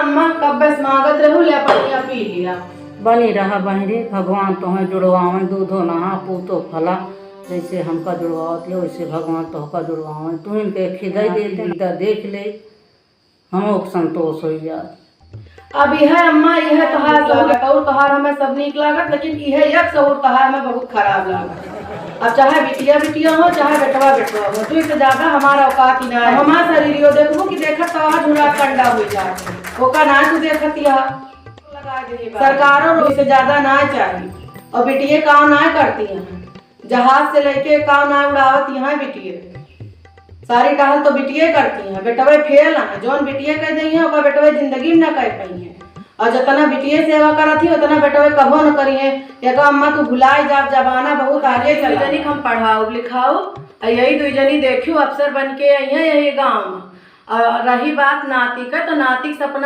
अम्मा कब बस मांगत रहू ले पनिया पी लिया। बनी रहा बहरे, भगवान तुम्हें जुड़वावें, दूधो नहा पूतो फला, जैसे हमका जुड़वावत ले वैसे भगवान तोहका जुड़वावें। तू इनके खिदाई दे देख ले, हमो संतोष हो जाए। अब यह अम्मा यह तोहार लागत और तोहार हमें सब नीक लागत, लेकिन यह एक सहूर तोहार में बहुत खराब लागत। अब चाहे बिटिया बिटिया हो चाहे बेटवा बेटवा हो, तू इससे ज्यादा हमारा औकात ही ना है। हमारा शरीर देखो कि देखत तोहार झूरा कंडा हो जाए, ओका ना तू देखत या सरकारों से ज्यादा ना चाहिए। और बिटिया काम ना करती हैं, जहाज से लेके काम ना उड़ावत यहाँ बिटिया, सारी टहल तो बिटिया करती हैं। बेटवे फेल है, जौन बिटिया कह दी है ओका बेटवे जिंदगी में न कह पाई है। और जितना बिटिया सेवा करत ही उतना बेटवे कभो न करी है। एक अम्मा तू भुलाई जाब, जमाना बहुत आगे चला। दुई जनी हम पढ़ाओ लिखाओ, यही दुई जनी देखियो अफसर बन के आई है यही गाँव में। और रही बात नाती का, तो नाती सपना